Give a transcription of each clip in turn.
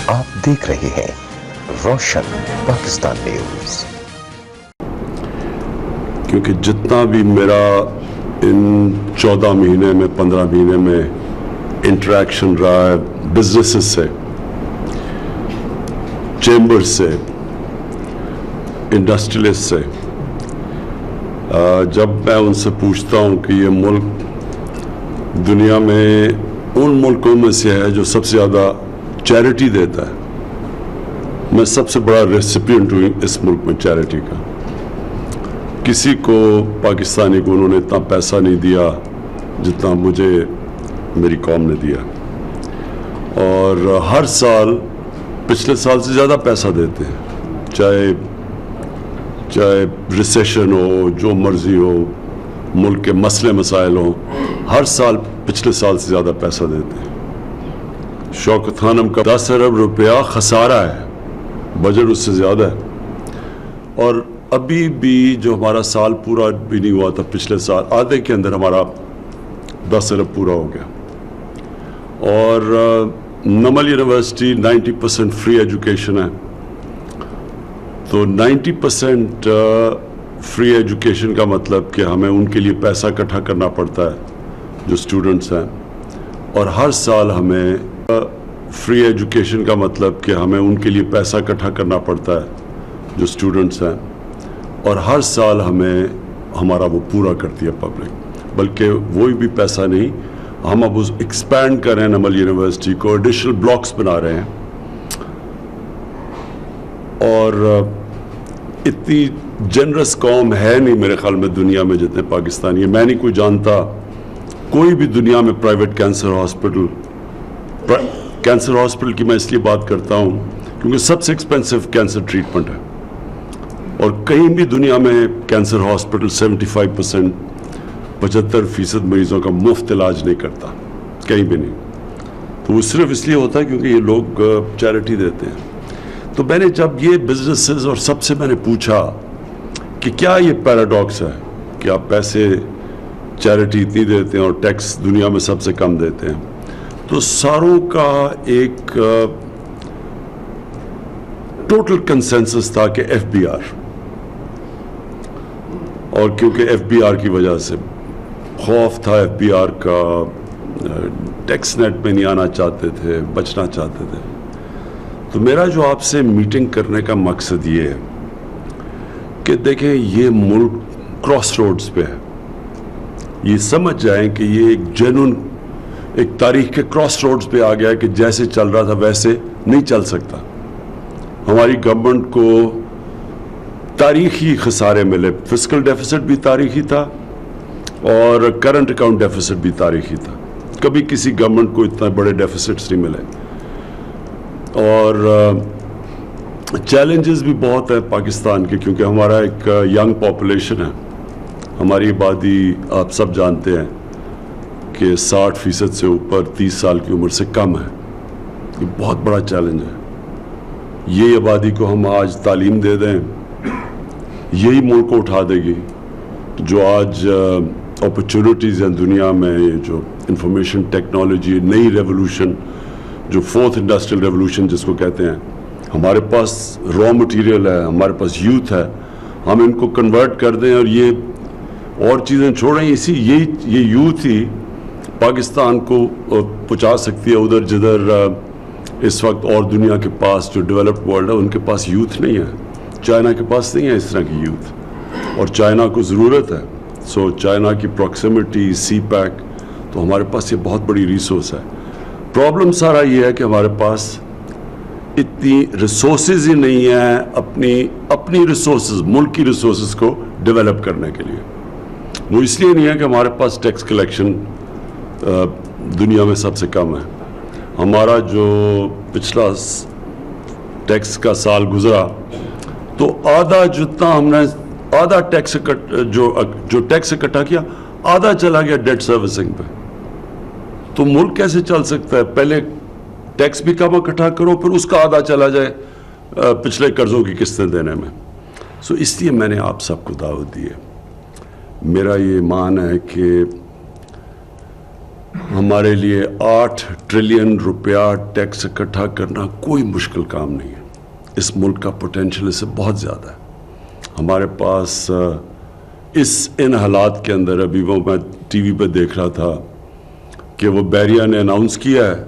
آپ دیکھ رہے ہیں روشن پاکستان نیوز۔ کیونکہ جتنا بھی میرا ان 14 مہینے میں 15 مہینے میں انٹریکشن رہا ہے بزنسز سے، چیمبر سے، انڈسٹریلسٹ سے، جب میں ان سے پوچھتا ہوں کہ یہ ملک دنیا میں ان ملکوں میں سے ہے جو سب سے زیادہ چیریٹی دیتا ہے، میں سب سے بڑا ریسیپینٹ ہوں اس ملک میں چیریٹی کا۔ کسی کو پاکستانی کو انہوں نے اتنا پیسہ نہیں دیا جتنا مجھے میری قوم نے دیا، اور ہر سال پچھلے سال سے زیادہ پیسہ دیتے ہیں، چاہے ریسیشن ہو، جو مرضی ہو، ملک کے مسئلے مسائل ہوں، ہر سال پچھلے سال سے زیادہ پیسہ دیتے ہیں۔ شوکت خانم کا 10 ارب روپیہ خسارہ ہے، بجٹ اس سے زیادہ ہے، اور ابھی بھی جو ہمارا سال پورا بھی نہیں ہوا تھا، پچھلے سال آدھے کے اندر ہمارا 10 ارب پورا ہو گیا۔ اور نمل یونیورسٹی 90% فری ایجوکیشن ہے، تو 90% فری ایجوکیشن کا مطلب کہ ہمیں ان کے لیے پیسہ اکٹھا کرنا پڑتا ہے جو اسٹوڈنٹس ہیں، اور ہر سال ہمیں فری ایجوکیشن کا مطلب کہ ہمیں ان کے لیے پیسہ اکٹھا کرنا پڑتا ہے جو اسٹوڈنٹس ہیں، اور ہر سال ہمیں ہمارا وہ پورا کرتی ہے پبلک۔ بلکہ وہی بھی پیسہ نہیں، ہم اب اس ایکسپینڈ کر رہے ہیں نمل یونیورسٹی کو، ایڈیشنل بلاکس بنا رہے ہیں، اور اتنی جنرس قوم ہے نہیں میرے خیال میں دنیا میں جتنے پاکستانی ہیں۔ میں نہیں کوئی جانتا کوئی بھی دنیا میں پرائیویٹ کینسر ہاسپٹل کی میں اس لیے بات کرتا ہوں کیونکہ سب سے ایکسپینسو کینسر ٹریٹمنٹ ہے، اور کہیں بھی دنیا میں کینسر ہاسپٹل 75% 75% مریضوں کا مفت علاج نہیں کرتا، کہیں بھی نہیں۔ تو وہ صرف اس لیے ہوتا ہے کیونکہ یہ لوگ چیریٹی دیتے ہیں۔ تو میں نے جب یہ بزنسز اور سب سے میں نے پوچھا کہ کیا یہ پیراڈاکس ہے کہ آپ پیسے چیریٹی اتنی دیتے ہیں اور ٹیکس دنیا میں سب سے کم دیتے ہیں، تو ساروں کا ایک ٹوٹل کنسنسس تھا کہ ایف بی آر، اور کیونکہ ایف بی آر کی وجہ سے خوف تھا ایف بی آر کا، ٹیکس نیٹ میں نہیں آنا چاہتے تھے، بچنا چاہتے تھے۔ تو میرا جو آپ سے میٹنگ کرنے کا مقصد یہ ہے کہ دیکھیں یہ ملک کراس روڈز پہ ہے، یہ سمجھ جائیں کہ یہ ایک جنون ایک تاریخ کے کراس روڈز پہ آ گیا ہے کہ جیسے چل رہا تھا ویسے نہیں چل سکتا۔ ہماری گورنمنٹ کو تاریخی خسارے ملے، فسکل ڈیفیسٹ بھی تاریخی تھا اور کرنٹ اکاؤنٹ ڈیفیسٹ بھی تاریخی تھا، کبھی کسی گورنمنٹ کو اتنا بڑے ڈیفیسٹس نہیں ملے، اور چیلنجز بھی بہت ہیں پاکستان کے، کیونکہ ہمارا ایک ینگ پاپولیشن ہے، ہماری آبادی آپ سب جانتے ہیں کہ 60% سے اوپر 30 سال کی عمر سے کم ہے۔ یہ بہت بڑا چیلنج ہے۔ یہ آبادی کو ہم آج تعلیم دے دیں، یہی ملک کو اٹھا دے گی۔ جو آج اپرچونٹیز ہیں دنیا میں، جو انفارمیشن ٹیکنالوجی، نئی ریولوشن، جو 4th انڈسٹریل ریولوشن جس کو کہتے ہیں، ہمارے پاس را مٹیریل ہے، ہمارے پاس یوتھ ہے، ہم ان کو کنورٹ کر دیں اور یہ اور چیزیں چھوڑیں، یہ یوتھ ہی پاکستان کو پہنچا سکتی ہے ادھر جدھر اس وقت اور دنیا کے پاس جو ڈیولپڈ ورلڈ ہے ان کے پاس یوتھ نہیں ہے۔ چائنا کے پاس نہیں ہے اس طرح کی یوتھ، اور چائنا کو ضرورت ہے۔ سو چائنا کی پروکسیمٹی، سی پیک، تو ہمارے پاس یہ بہت بڑی ریسورس ہے۔ پرابلم سارا یہ ہے کہ ہمارے پاس اتنی ریسورسز ہی نہیں ہیں اپنی ریسورسز، ملک کی ریسورسز کو ڈیولپ کرنے کے لیے۔ وہ اس لیے نہیں ہے کہ ہمارے پاس ٹیکس کلیکشن دنیا میں سب سے کم ہے۔ ہمارا جو پچھلا ٹیکس کا سال گزرا تو آدھا جتنا ہم نے آدھا ٹیکس جو ٹیکس اکٹھا کیا آدھا چلا گیا ڈیٹ سروسنگ پہ۔ تو ملک کیسے چل سکتا ہے؟ پہلے ٹیکس بھی کم اکٹھا کرو، پھر اس کا آدھا چلا جائے پچھلے قرضوں کی قسطیں دینے میں۔ سو اس لیے میں نے آپ سب کو دعوت دی ہے۔ میرا یہ ایمان ہے کہ ہمارے لیے 8 ٹریلین روپیہ ٹیکس اکٹھا کرنا کوئی مشکل کام نہیں ہے. اس ملک کا پوٹینشیل اس سے بہت زیادہ ہے. ہمارے پاس ان حالات کے اندر ابھی وہ میں ٹی وی پہ دیکھ رہا تھا کہ وہ بیریا نے اناؤنس کیا ہے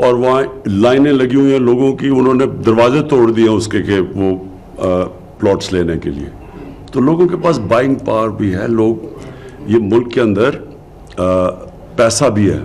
اور وہاں لائنیں لگی ہوئی ہیں لوگوں کی, انہوں نے دروازے توڑ دیے اس کے کہ وہ پلاٹس لینے کے لیے. تو لوگوں کے پاس بائنگ پاور بھی ہے, لوگ یہ ملک کے اندر پیسہ بھی ہے.